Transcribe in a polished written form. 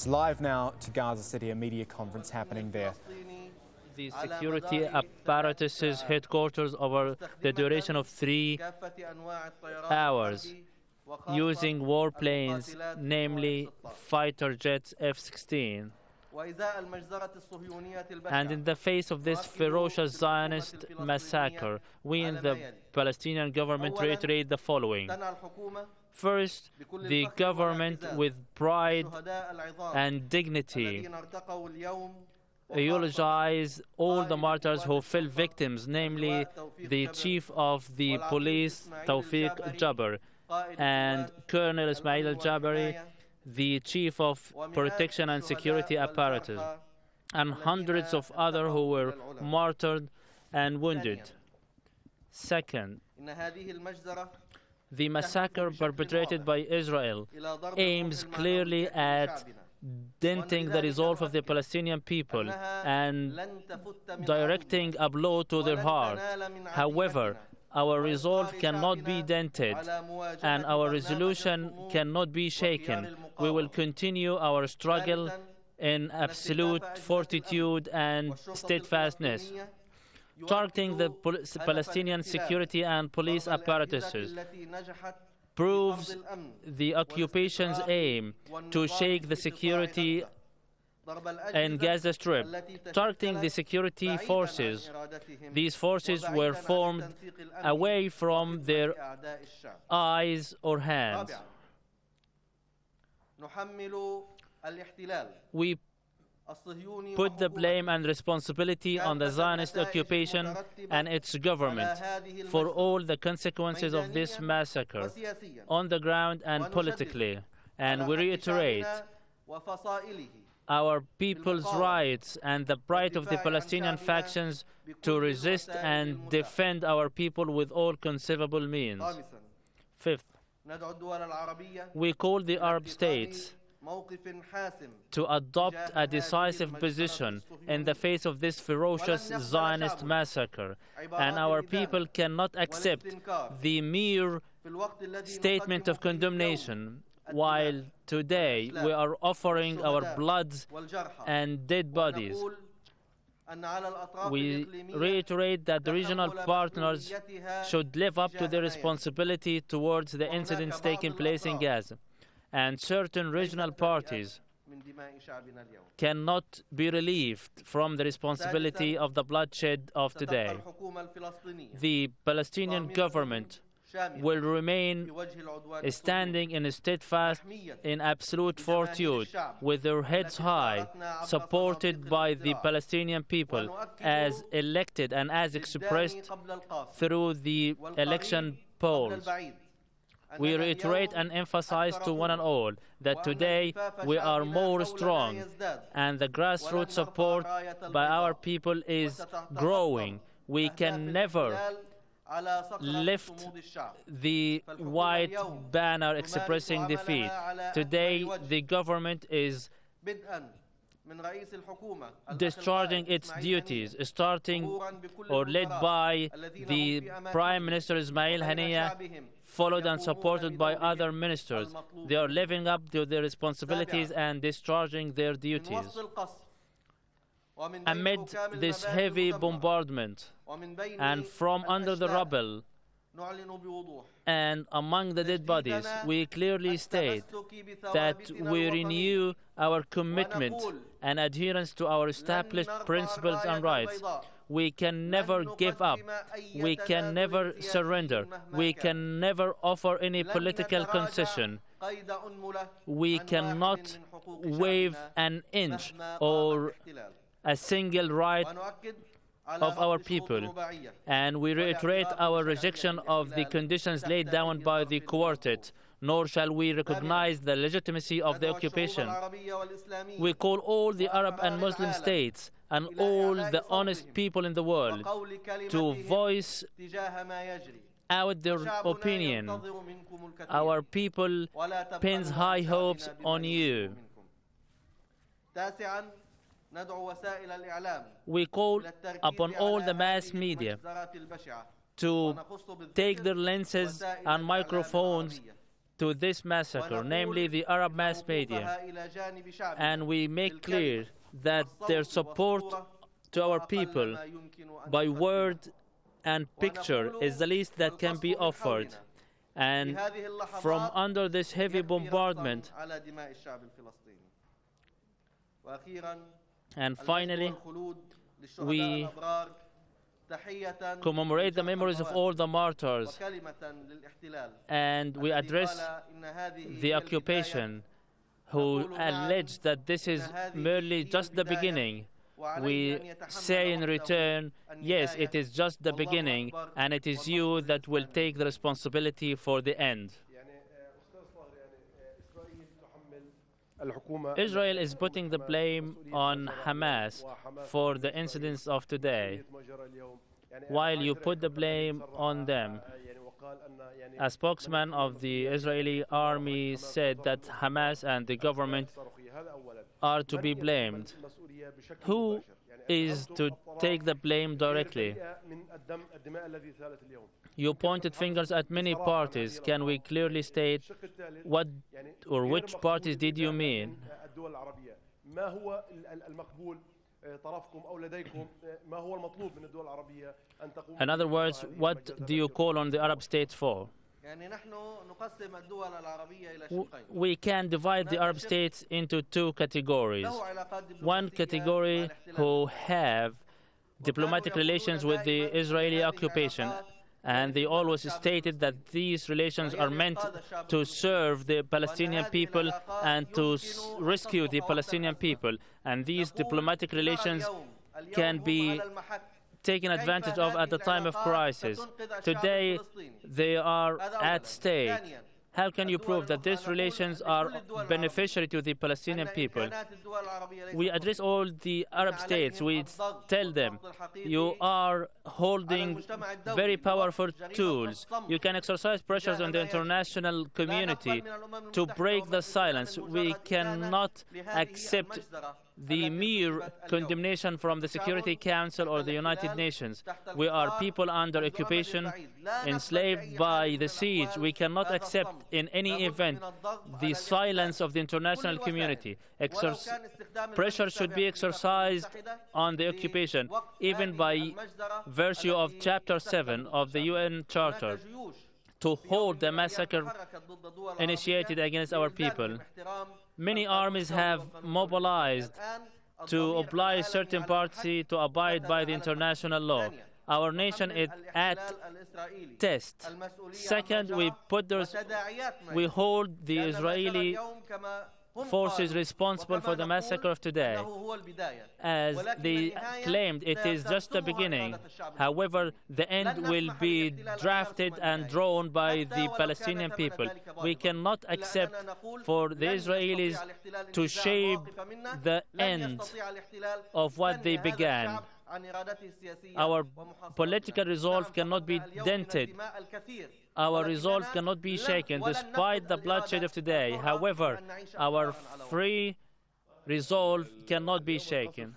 us live now to Gaza City, a media conference happening there. The security apparatus's headquarters over the duration of 3 hours using warplanes, namely fighter jets F-16. And in the face of this ferocious Zionist massacre, we in the Palestinian government reiterate the following. First, the government with pride and dignity eulogize all the martyrs who fell victims, namely the chief of the police, Tawfiq Jabr, and Colonel Ismail al-Jabari, the chief of protection and security apparatus, and hundreds of others who were martyred and wounded. Second, the massacre perpetrated by Israel aims clearly at denting the resolve of the Palestinian people and directing a blow to their heart. However, our resolve cannot be dented and our resolution cannot be shaken. We will continue our struggle in absolute fortitude and steadfastness, targeting the Palestinian security and police apparatuses proves the occupation's aim to shake the security in Gaza Strip, targeting the security forces. These forces were formed away from their eyes or hands. We put the blame and responsibility on the Zionist occupation and its government for all the consequences of this massacre, on the ground and politically. And we reiterate our people's rights and the right of the Palestinian factions to resist and defend our people with all conceivable means. Fifth, we call the Arab states to adopt a decisive position in the face of this ferocious Zionist massacre, and our people cannot accept the mere statement of condemnation, while today we are offering our bloods and dead bodies. We reiterate that the regional partners should live up to their responsibility towards the incidents taking place in Gaza, and certain regional parties cannot be relieved from the responsibility of the bloodshed of today. The Palestinian government will remain standing in steadfast, in absolute fortitude, with their heads high, supported by the Palestinian people, as elected and as expressed through the election polls. We reiterate and emphasize to one and all that today we are more strong and the grassroots support by our people is growing. We can never lift the white banner expressing defeat. Today the government is discharging its duties, starting or led by the Prime Minister Ismail Haniyeh, followed and supported by other ministers. They are living up to their responsibilities and discharging their duties. Amid this heavy bombardment and from under the rubble and among the dead bodies, we clearly state that we renew our commitment and adherence to our established principles and rights. We can never give up. We can never surrender. We can never offer any political concession. We cannot waive an inch or a single right of our people, and we reiterate our rejection of the conditions laid down by the quartet, nor shall we recognize the legitimacy of the occupation. We call all the Arab and Muslim states and all the honest people in the world to voice out their opinion. Our people pins high hopes on you. We call upon all the mass media to take their lenses and microphones to this massacre, namely the Arab mass media, and we make clear that their support to our people by word and picture is the least that can be offered. And from under this heavy bombardment, and finally, we commemorate the memories of all the martyrs, and we address the occupation who allege that this is merely just the beginning. We say in return, yes, it is just the beginning, and it is you that will take the responsibility for the end. Israel is putting the blame on Hamas for the incidents of today, while you put the blame on them. A spokesman of the Israeli army said that Hamas and the government are to be blamed. Who is to take the blame directly? You pointed fingers at many parties. Can we clearly state what or which parties did you mean? In other words, what do you call on the Arab states for? We can divide the Arab states into two categories. One category who have diplomatic relations with the Israeli occupation, and they always stated that these relations are meant to serve the Palestinian people and to rescue the Palestinian people. And these diplomatic relations can be taken advantage of at the time of crisis. Today, they are at stake. How can you prove that these relations are beneficiary to the Palestinian people? We address all the Arab states. We tell them, you are holding very powerful tools. You can exercise pressures on the international community to break the silence. We cannot accept the mere condemnation from the Security Council or the United Nations. We are people under occupation, enslaved by the siege. We cannot accept in any event the silence of the international community. Pressure should be exercised on the occupation, even by virtue of Chapter 7 of the UN Charter, to hold the massacre initiated against our people. Many armies have mobilized to oblige certain parties to abide by the international law. Our nation is at test. Second, we hold the Israeli forces responsible for the massacre of today. As they claimed, it is just the beginning. However, the end will be drafted and drawn by the Palestinian people. We cannot accept for the Israelis to shape the end of what they began. Our political resolve cannot be dented. Our resolve cannot be shaken despite the bloodshed of today. However, our free resolve cannot be shaken.